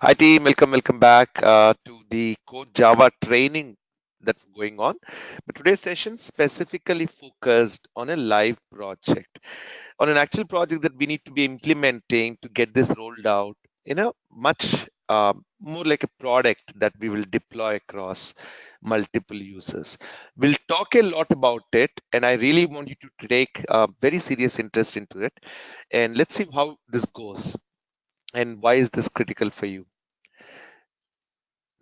Hi team, welcome back to the Core Java training that's going on. But today's session specifically focused on a live project, on an actual project that we need to be implementing to get this rolled out in a much more like a product that we will deploy across multiple users. We'll talk a lot about it, and I really want you to take a very serious interest into it. And let's see how this goes and why is this critical for you.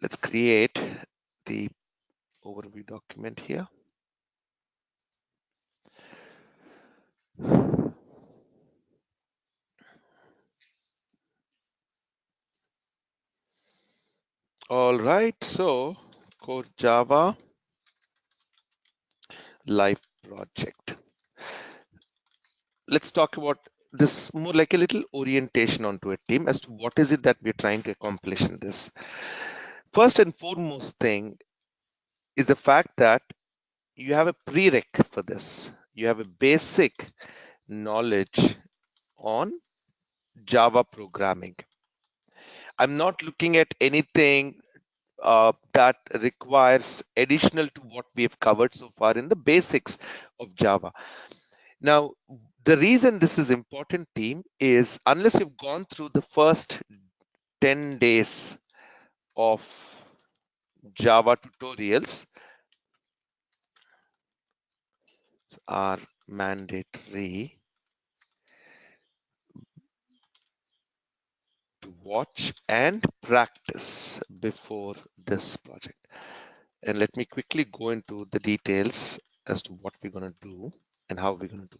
Let's create the overview document here. All right, so Core Java live project. Let's talk about this more like a little orientation onto a team as to what is it that we're trying to accomplish in this. First and foremost thing is the fact that you have a prereq for this. You have a basic knowledge on Java programming. I'm not looking at anything that requires additional to what we have covered so far in the basics of Java. Now, the reason this is important, team, is unless you've gone through the first 10 days of Java tutorials are mandatory to watch and practice before this project. And let me quickly go into the details as to what we're going to do and how we're going to do.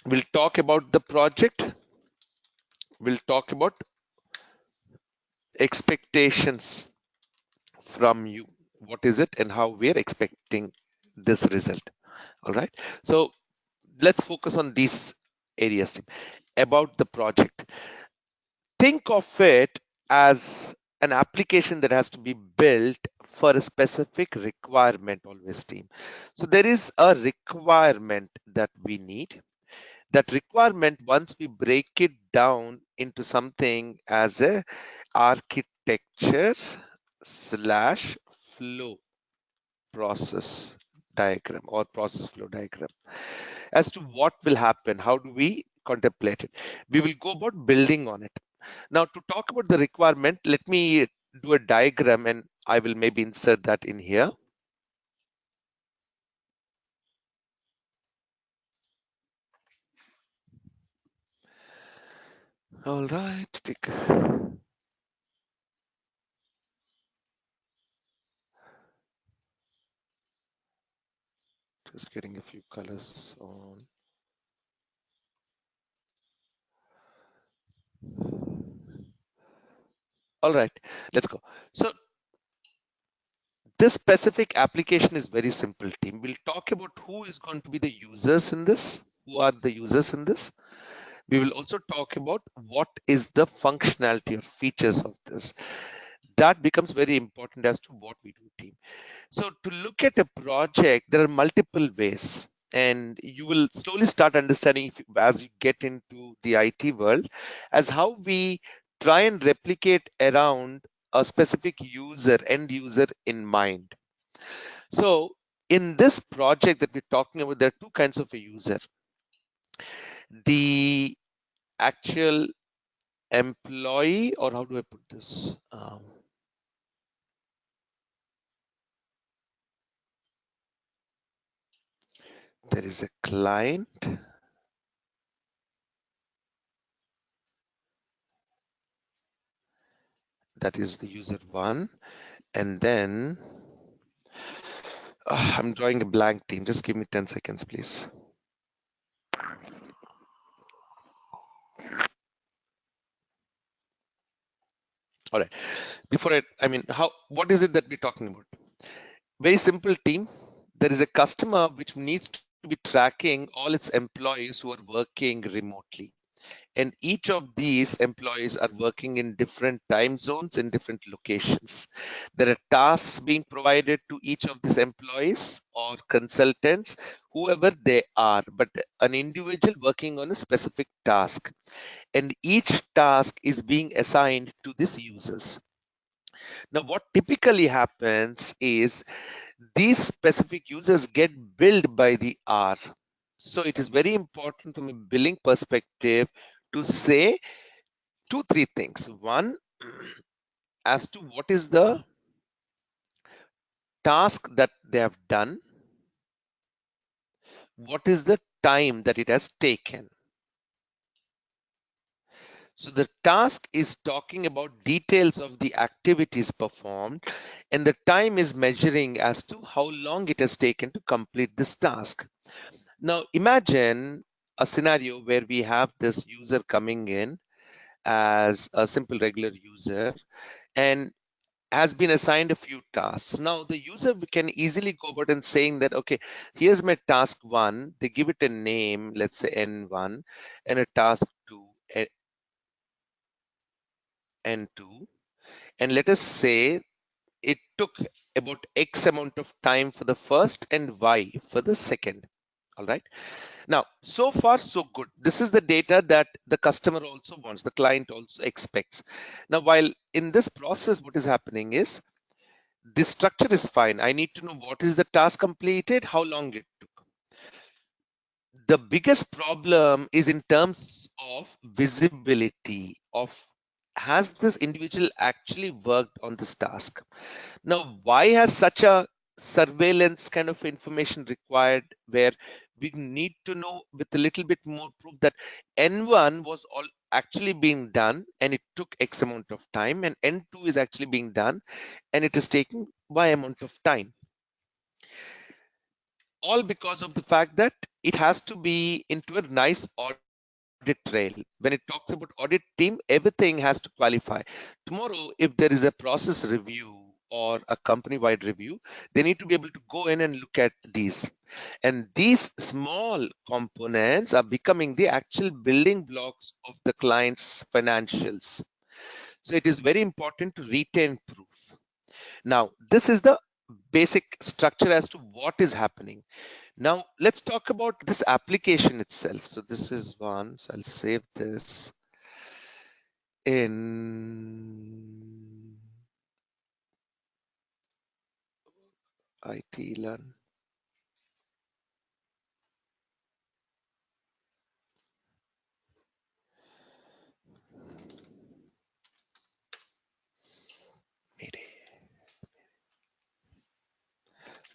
We'll talk about the project. We'll talk about expectations from you. What is it and how we're expecting this result. All right. So let's focus on these areas about the project. Think of it as an application that has to be built for a specific requirement always, team. So there is a requirement that we need. That requirement, once we break it down into something as a architecture slash flow process diagram or process flow diagram as to what will happen, how do we contemplate it, we will go about building on it. Now, to talk about the requirement, let me do a diagram and I will maybe insert that in here. All right, just getting a few colors on. All right, let's go. So this specific application is very simple, team. We'll talk about who is going to be the users in this, who are the users in this. We will also talk about what is the functionality or features of this. That becomes very important as to what we do, team. So to look at a project, there are multiple ways, and you will slowly start understanding as you get into the IT world, as how we try and replicate around a specific user, end user in mind. So in this project that we're talking about, there are two kinds of a user. The actual employee, or how do I put this? There is a client, that is the user one, and then I'm drawing a blank, team. Just give me 10 seconds, please. All right. Before what is it that we're talking about? Very simple, team. There is a customer which needs to be tracking all its employees who are working remotely. And each of these employees are working in different time zones in different locations. There are tasks being provided to each of these employees or consultants, whoever they are, but an individual working on a specific task. And each task is being assigned to these users. Now, what typically happens is these specific users get billed by the hour. So it is very important from a billing perspective to say two, three things. One, as to what is the task that they have done, what is the time that it has taken. So the task is talking about details of the activities performed, and the time is measuring as to how long it has taken to complete this task. Now imagine a scenario where we have this user coming in as a simple regular user and has been assigned a few tasks. Now the user can easily go about and saying that, okay, here's my task one. They give it a name, let's say N1, and a task two, N2. And let us say it took about X amount of time for the first and Y for the second. All right. Now, so far, so good. This is the data that the customer also wants, the client also expects. Now, while in this process, what is happening is this structure is fine. I need to know what is the task completed, how long it took. The biggest problem is in terms of visibility of has this individual actually worked on this task. Now, why has such a surveillance kind of information required where we need to know with a little bit more proof that N1 was all actually being done and it took X amount of time, and N2 is actually being done and it is taking Y amount of time? All because of the fact that it has to be into a nice audit trail. When it talks about audit team, everything has to qualify. Tomorrow, if there is a process review or a company-wide review, they need to be able to go in and look at these. And these small components are becoming the actual building blocks of the client's financials. So it is very important to retain proof. Now, this is the basic structure as to what is happening. Now, let's talk about this application itself. So this is one, so I'll save this in IT Learn.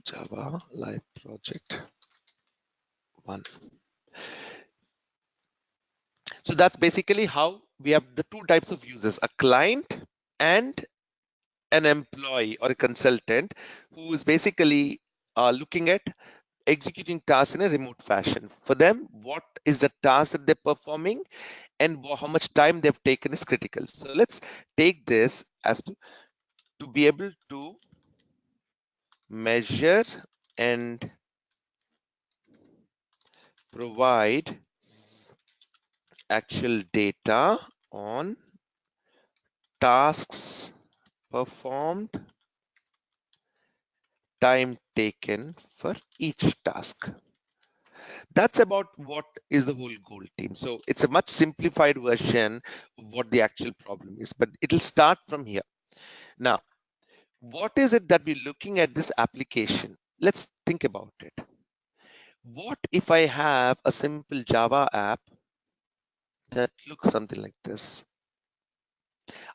Java Live Project 1. So that's basically how we have the two types of users, a client and an employee or a consultant who is basically looking at executing tasks in a remote fashion. For them, what is the task that they're performing and how much time they've taken is critical. So let's take this as to be able to measure and provide actual data on tasks performed, time taken for each task. That's about what is the whole goal, team. So it's a much simplified version of what the actual problem is, but it'll start from here. Now, what is it that we're looking at this application? Let's think about it. What if I have a simple Java app that looks something like this?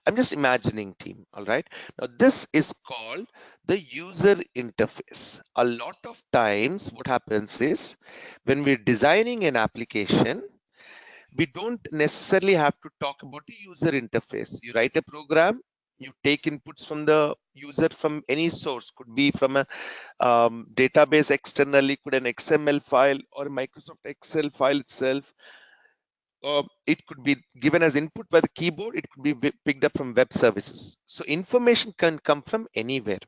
I'm just imagining, team. All right. Now, this is called the user interface. A lot of times, what happens is when we're designing an application, we don't necessarily have to talk about the user interface. You write a program, you take inputs from the user from any source, could be from a database externally, could an XML file or a Microsoft Excel file itself. It could be given as input by the keyboard. It could be picked up from web services. So information can come from anywhere.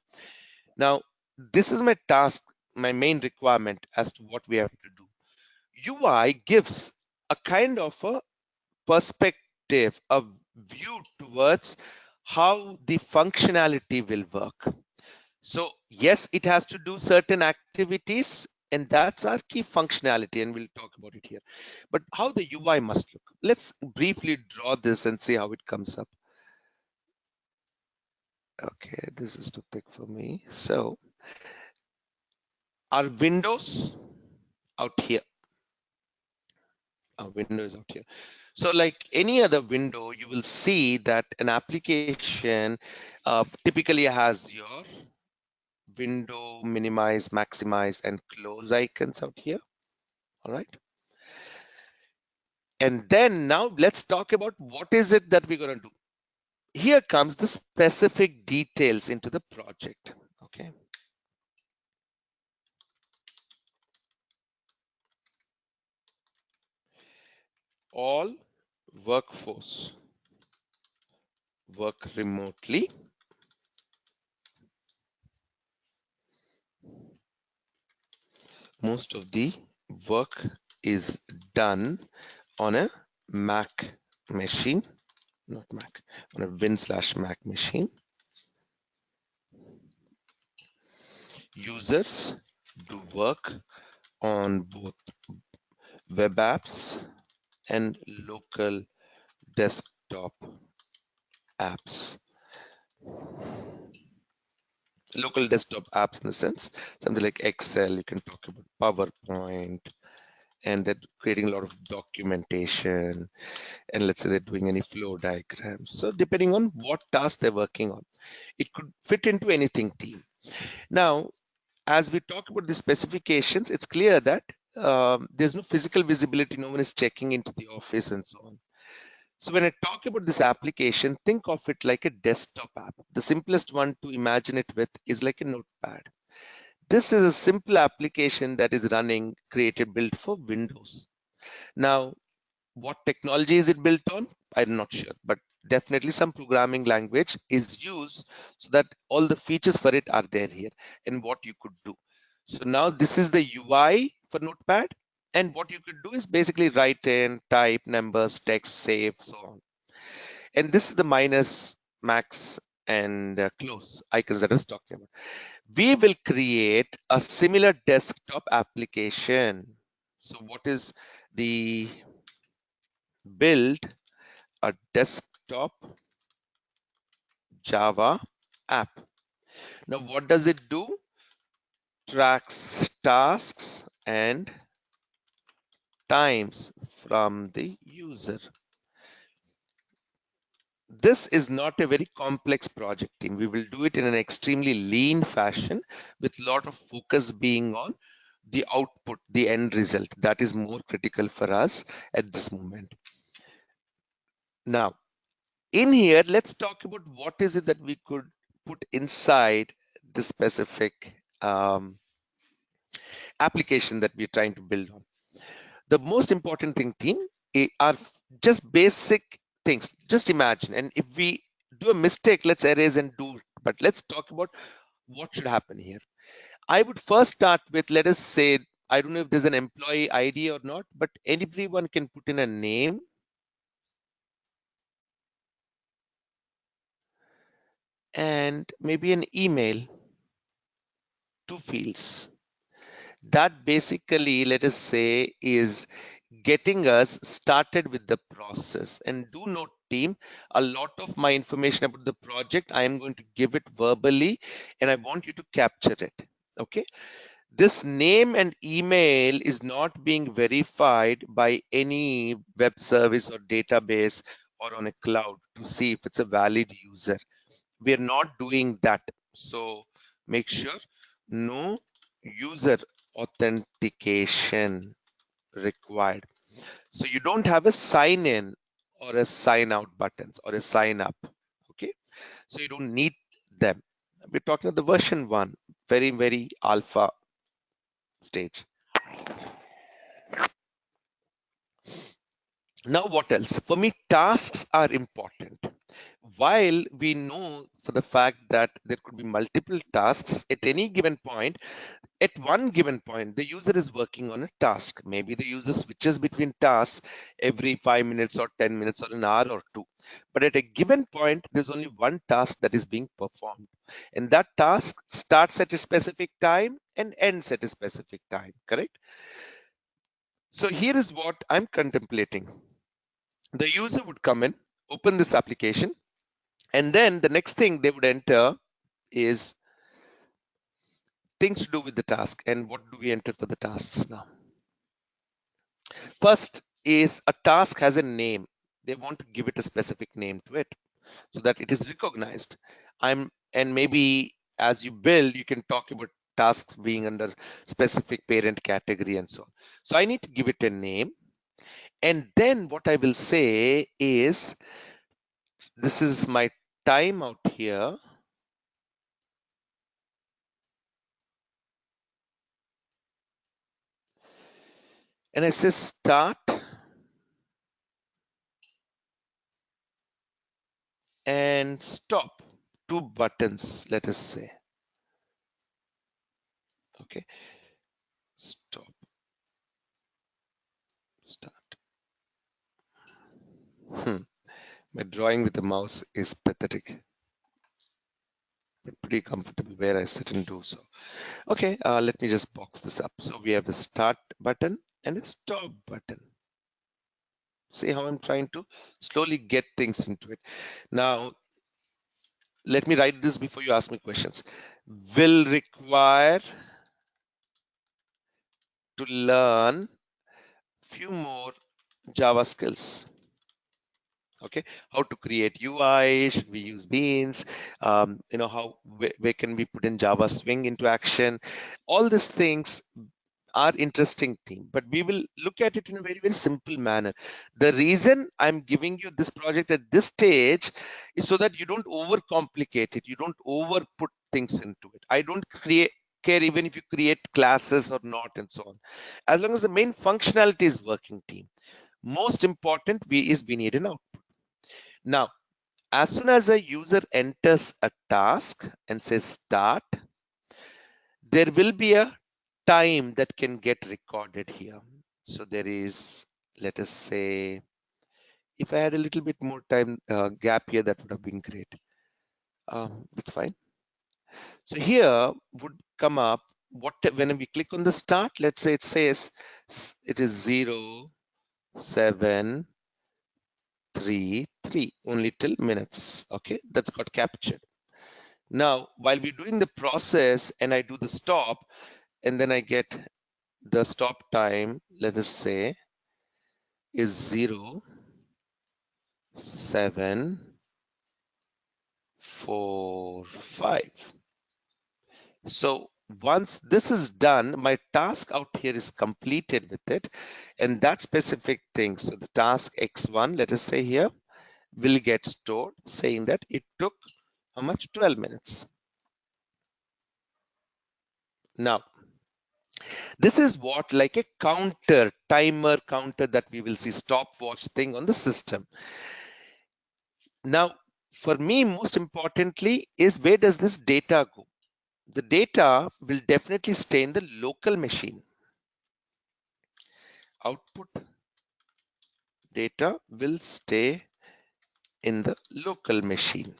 Now, this is my task, my main requirement as to what we have to do. UI gives a kind of a perspective, a view towards how the functionality will work. So yes, it has to do certain activities, and that's our key functionality, and we'll talk about it here. But how the UI must look. Let's briefly draw this and see how it comes up. Okay, this is too thick for me. So our windows out here. Our window is out here. So like any other window, you will see that an application typically has your window, minimize, maximize, and close icons out here. All right. And then now let's talk about what is it that we're going to do. Here comes the specific details into the project. Okay. All workforce work remotely. Most of the work is done on a Mac machine, not Mac, on a Win/Mac machine. Users do work on both web apps and local desktop apps. Local desktop apps in the sense, something like Excel, you can talk about PowerPoint, and they're creating a lot of documentation, and let's say they're doing any flow diagrams. So depending on what task they're working on, it could fit into anything team. Now, as we talk about the specifications, it's clear that there's no physical visibility, no one is checking into the office and so on. So when I talk about this application, think of it like a desktop app. The simplest one to imagine it with is like a notepad. This is a simple application that is running, created, built for Windows. Now, what technology is it built on? I'm not sure, but definitely some programming language is used so that all the features for it are there here and what you could do. So now this is the UI for Notepad, and what you could do is basically write in, type numbers, text, save, so on. And this is the minus, max, and close icons that I was talking about. We will create a similar desktop application. So what is the build a desktop Java app? Now, what does it do? Tracks tasks and times from the user. This is not a very complex project team. We will do it in an extremely lean fashion with a lot of focus being on the output, the end result. That is more critical for us at this moment. Now, in here, let's talk about what is it that we could put inside the specific application that we're trying to build on. The most important thing, team, are just basic things. Just imagine, and if we do a mistake, let's erase and do, but let's talk about what should happen here. I would first start with, let us say, I don't know if there's an employee ID or not, but everyone can put in a name and maybe an email, 2 fields. That basically, let us say, is getting us started with the process. And do note, team, a lot of my information about the project, I am going to give it verbally, and I want you to capture it. Okay. This name and email is not being verified by any web service or database or on a cloud to see if it's a valid user. We are not doing that. So make sure no user authentication required. So you don't have a sign in or a sign out buttons or a sign up. Okay. So you don't need them. We're talking about the version 1, very, very alpha stage. Now, what else? For me, tasks are important. While we know for the fact that there could be multiple tasks at any given point, At one given point, the user is working on a task. Maybe the user switches between tasks every 5 minutes or 10 minutes or an hour or two. But at a given point, there's only one task that is being performed. And that task starts at a specific time and ends at a specific time, correct? So here is what I'm contemplating. The user would come in, open this application, and then the next thing they would enter is things to do with the task. And what do we enter for the tasks now? First is a task has a name. They want to give it a specific name to it so that it is recognized. And maybe as you build, you can talk about tasks being under specific parent category and so on. So I need to give it a name. And then what I will say is, this is my time out here. And I say start and stop. Two buttons, let us say. Okay, stop, start. My drawing with the mouse is pathetic, but pretty comfortable where I sit and do so. Okay, let me just box this up. So we have a start button and a stop button. See how I'm trying to slowly get things into it. Now, let me write this before you ask me questions. Will require to learn few more Java skills. Okay, how to create UI, should we use beans, where can we put in Java Swing into action? All these things are interesting thing, but we will look at it in a very, very simple manner. The reason I'm giving you this project at this stage is so that you don't overcomplicate it, you don't over put things into it. I don't care even if you create classes or not and so on, as long as the main functionality is working, team. Most important is we need an output. Now, as soon as a user enters a task and says start, there will be a time that can get recorded here. So there is, let us say, if I had a little bit more time gap here, that would have been great. That's fine. So here would come up, when we click on the start, let's say it says it is 0, 7, 3, 3, only till minutes. Okay, that's got captured. Now, while we're doing the process and I do the stop, and then I get the stop time, let us say, is 0, 7, 4, 5. So once this is done, my task out here is completed with it, and that specific thing, so the task X1, let us say here, will get stored, saying that it took how much? 12 minutes. Now, this is what like a timer counter that we will see, stopwatch thing on the system. Now, for me, most importantly is, where does this data go? The data will definitely stay in the local machine. Output data will stay in the local machine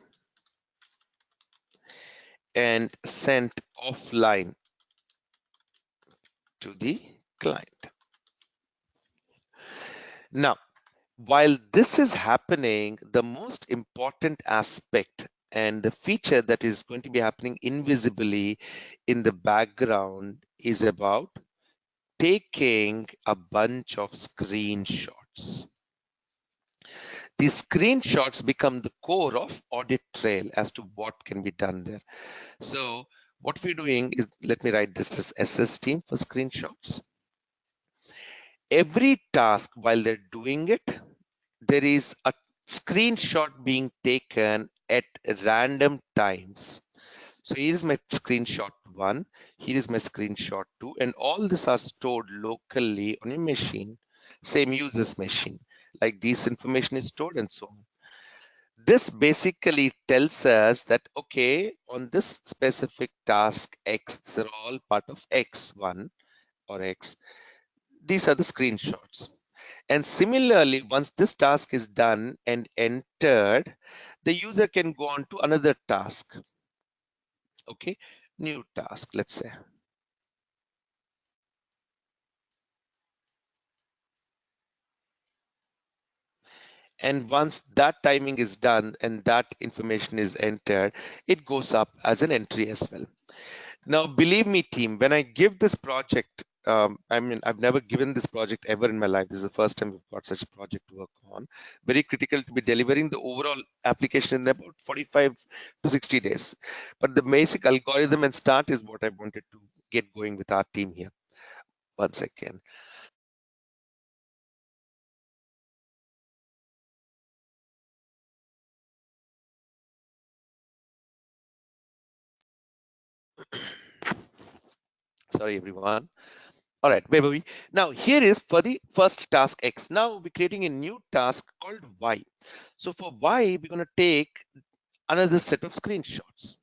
and sent offline to the client. Now, while this is happening, the most important aspect and the feature that is going to be happening invisibly in the background is about taking a bunch of screenshots. These screenshots become the core of audit trail as to what can be done there. So what we're doing is, let me write this as SS team for screenshots. Every task while they're doing it, there is a screenshot being taken at random times. So here is my screenshot 1, here is my screenshot 2, and all these are stored locally on a machine, same user's machine. Like this information is stored and so on. This basically tells us that, okay, on this specific task X, they're all part of X1 or X. These are the screenshots. And similarly, once this task is done and entered, the user can go on to another task. Okay, new task, let's say. And once that timing is done and that information is entered, it goes up as an entry as well. Now, believe me, team, when I give this project, I mean, I've never given this project ever in my life. This is the first time we've got such a project to work on. Very critical to be delivering the overall application in about 45 to 60 days. But the basic algorithm and start is what I wanted to get going with our team here. One second. Sorry, everyone. All right, where were we? Now, here is for the first task X. Now, we're creating a new task called Y. So for Y, we're going to take another set of screenshots,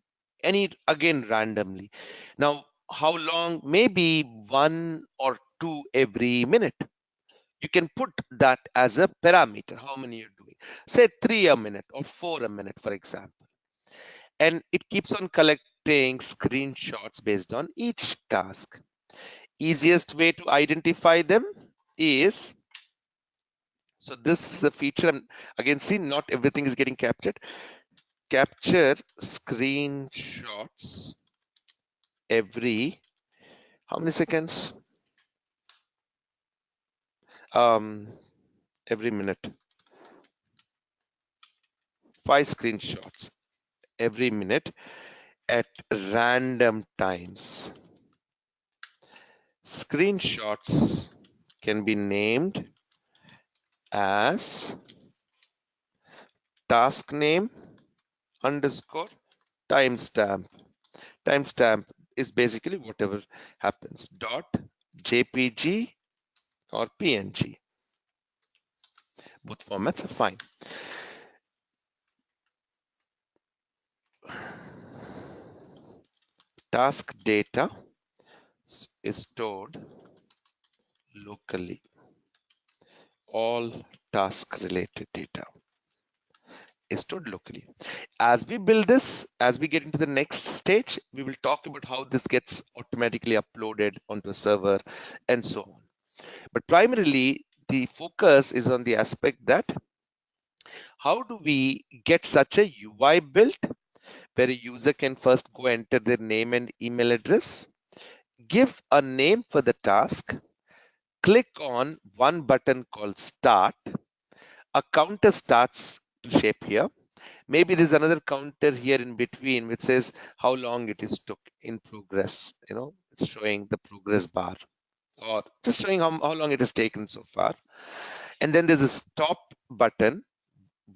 any again randomly. Now, how long? Maybe one or two every minute. You can put that as a parameter, how many you're doing. Say 3 a minute or 4 a minute, for example. And it keeps on collecting screenshots based on each task. Easiest way to identify them is, so this is a feature, and again, see, not everything is getting captured. Capture screenshots every, how many seconds? Um, every minute. 5 screenshots every minute at random times. Screenshots can be named as task name underscore timestamp. Timestamp is basically whatever happens, dot jpg or png. Both formats are fine. Task data is stored locally. All task related data is stored locally. As we build this, as we get into the next stage, we will talk about how this gets automatically uploaded onto a server and so on. But primarily, the focus is on the aspect that how do we get such a UI built where a user can first go enter their name and email address, give a name for the task, click on one button called start, a counter starts to shape here. Maybe there's another counter here in between which says how long it is took in progress. It's showing the progress bar or just showing how long it has taken so far. And then there's a stop button.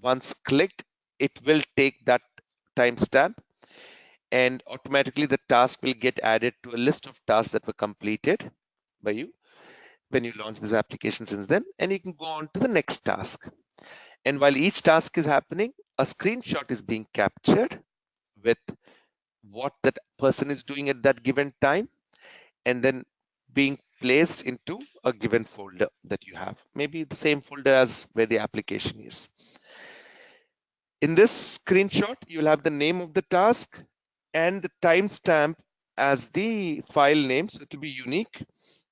Once clicked, it will take that timestamp and automatically the task will get added to a list of tasks that were completed by you when you launch this application since then, and you can go on to the next task. And while each task is happening, a screenshot is being captured with what that person is doing at that given time, and then being placed into a given folder that you have, maybe the same folder as where the application is. In this screenshot, you'll have the name of the task and the timestamp as the file name, so it will be unique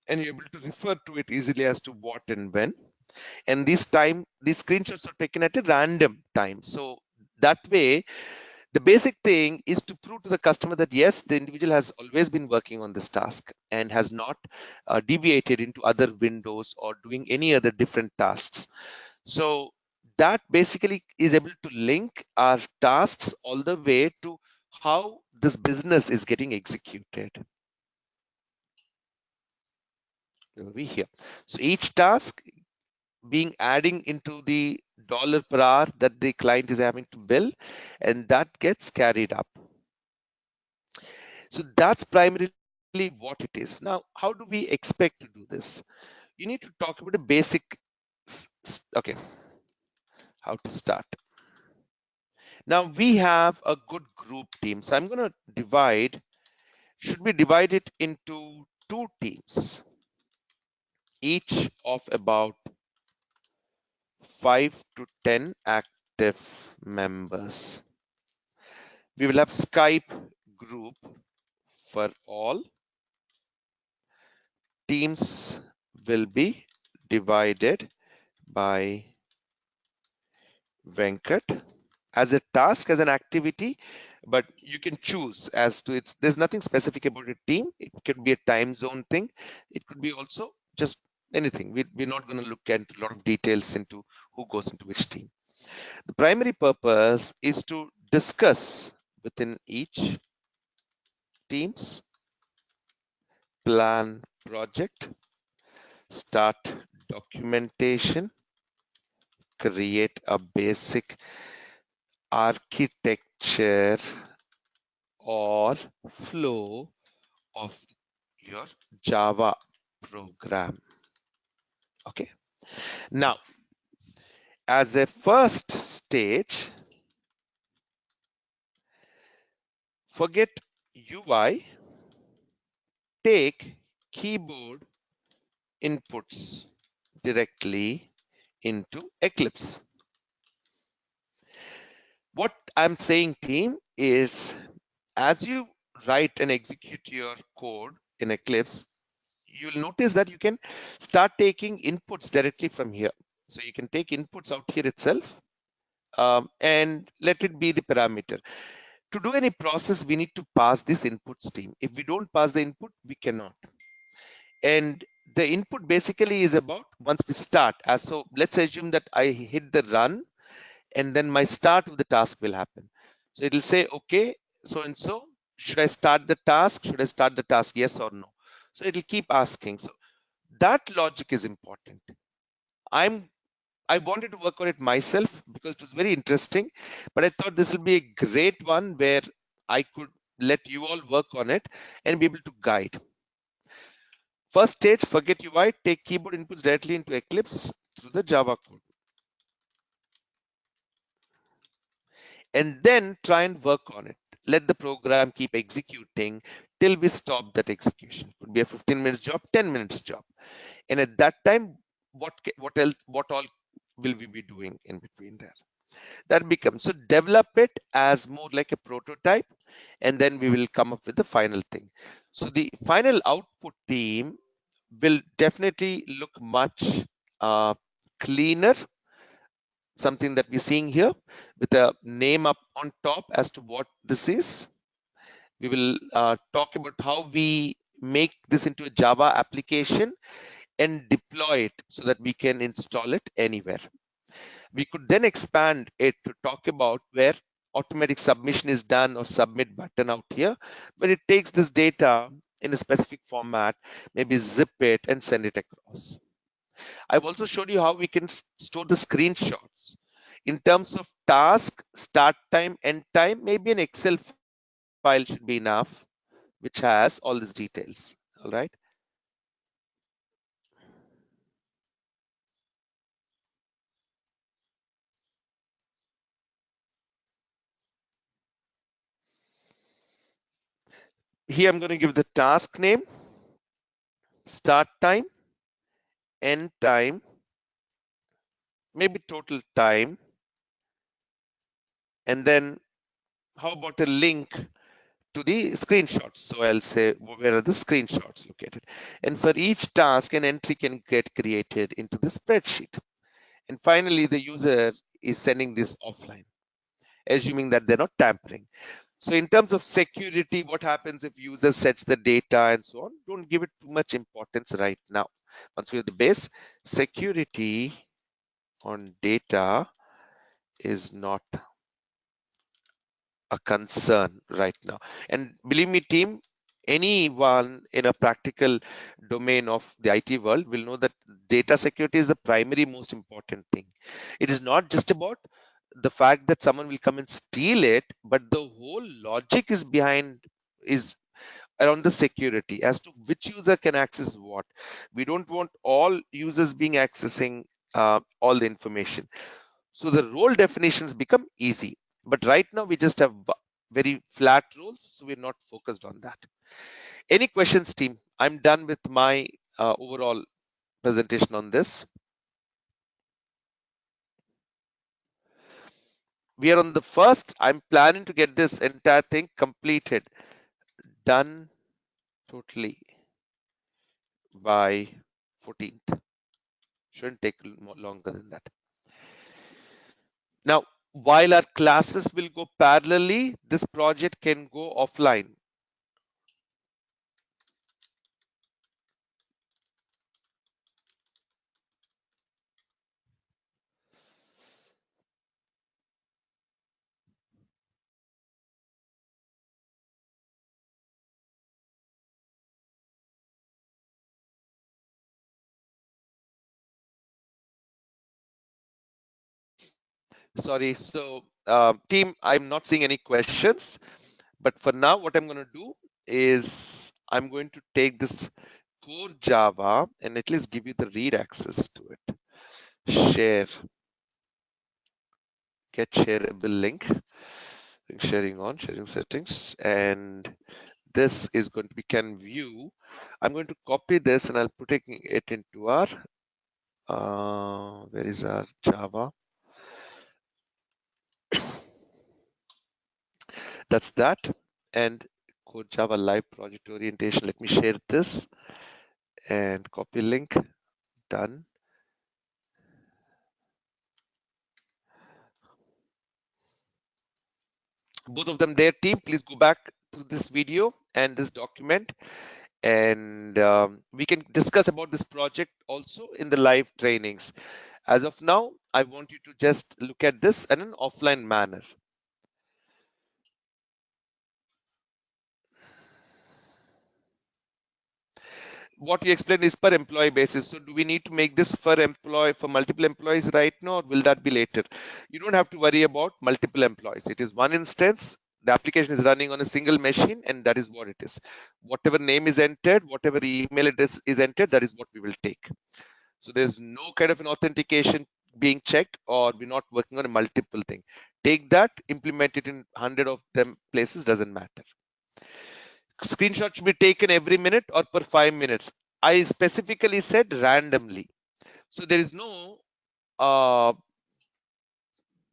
and you're able to refer to it easily as to what and when. And these screenshots are taken at a random time. So that way, the basic thing is to prove to the customer that yes, the individual has always been working on this task and has not deviated into other windows or doing any other different tasks. So that basically is able to link our tasks all the way to how this business is getting executed. Over here. So each task being adding into the dollar per hour that the client is having to bill, and that gets carried up. So that's primarily what it is. Now, how do we expect to do this? You need to talk about a basic, okay, how to start. Now we have a good group team. So I'm going to should we divide it into two teams, each of about 5 to 10 active members. We will have Skype group for all. Teams will be divided by Venkat as a task, as an activity, but you can choose as to there's nothing specific about a team. It could be a time zone thing. It could be also just anything. We're not going to look at a lot of details into who goes into which team. The primary purpose is to discuss within each teams, plan project, start documentation, create a basic architecture or flow of your Java program. Okay. Now, as a first stage, forget UI, take keyboard inputs directly into Eclipse. What I'm saying, team, is as you write and execute your code in Eclipse, you'll notice that you can start taking inputs directly from here. So you can take inputs out here itself and let it be the parameter. To do any process, we need to pass this input stream. If we don't pass the input, we cannot. And the input basically is about once we start. So let's assume that I hit the run and then my start of the task will happen. So it'll say, okay, so and so, should I start the task? Should I start the task? Yes or no? So it'll keep asking. So that logic is important. I wanted to work on it myself because it was very interesting, but I thought this will be a great one where I could let you all work on it and be able to guide. First stage, forget UI, take keyboard inputs directly into Eclipse through the Java code. And then try and work on it. Let the program keep executing till we stop that execution. Could be a 15 minutes job, 10 minutes job. And at that time, what all will we be doing in between there? That becomes, so develop it as more like a prototype, and then we will come up with the final thing. So the final output team will definitely look much cleaner, something that we're seeing here with a name up on top as to what this is. We will talk about how we make this into a Java application and deploy it so that we can install it anywhere. We could then expand it to talk about where automatic submission is done or submit button out here, where it takes this data in a specific format, maybe zip it and send it across. I've also showed you how we can store the screenshots. In terms of task, start time, end time, maybe an Excel file should be enough, which has all these details. All right. Here I'm going to give the task name, start time, end time, maybe total time, and then how about a link to the screenshots? So I'll say, where are the screenshots located? And for each task, an entry can get created into the spreadsheet. And finally, the user is sending this offline, assuming that they're not tampering. So in terms of security, what happens if user sets the data and so on? Don't give it too much importance right now. Once we have the base, security on data is not a concern right now. And believe me, team, anyone in a practical domain of the IT world will know that data security is the primary most important thing. It is not just about the fact that someone will come and steal it, but the whole logic is behind is around the security as to which user can access what. We don't want all users being accessing all the information. So the role definitions become easy. But right now we just have very flat rules, so we're not focused on that. Any questions, team? I'm done with my overall presentation on this. We are on the first. I'm planning to get this entire thing completed, done totally by 14th. Shouldn't take longer than that. Now, while our classes will go parallelly, this project can go offline. Sorry. So, team, I'm not seeing any questions. But for now, what I'm going to do is I'm going to take this core Java and at least give you the read access to it. Share, get shareable link, sharing on, sharing settings, and this is going to be can view. I'm going to copy this and I'll put it into our, where is our Java? That's that. And core Java live project orientation. Let me share this and copy link, done. Both of them there, team, please go back to this video and this document, and we can discuss about this project also in the live trainings. As of now, I want you to just look at this in an offline manner. What you explained is per employee basis. So do we need to make this for multiple employees right now, or will that be later? You don't have to worry about multiple employees. It is one instance. The application is running on a single machine, and that is what it is. Whatever name is entered, whatever email address is entered, that is what we will take. So there's no kind of an authentication being checked, or we're not working on a multiple thing. Take that, implement it in 100 of them places, doesn't matter. Screenshot should be taken every minute or per 5 minutes. I specifically said randomly. So there is no, uh,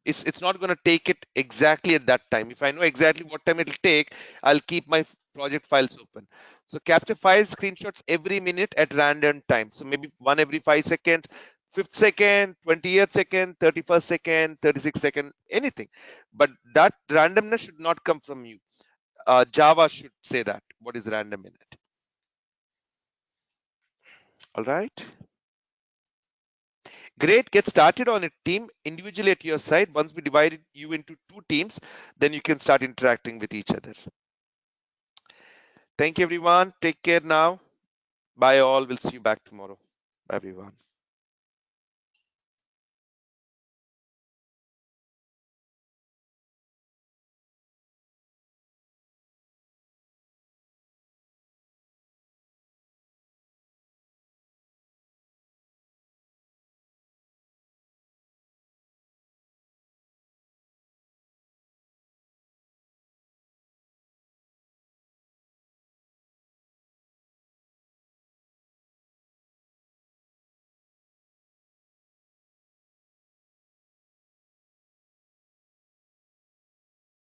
it's not going to take it exactly at that time. If I know exactly what time it'll take, I'll keep my project files open. So capture 5 screenshots every minute at random time. So maybe one every 5 seconds, 5th second, 20th second, 31st second, 36th second, anything. But that randomness should not come from you. Java should say that. What is random in it? All right. Great. Get started on a team individually at your side. Once we divide you into 2 teams, then you can start interacting with each other. Thank you, everyone. Take care now. Bye, all. We'll see you back tomorrow. Bye, everyone.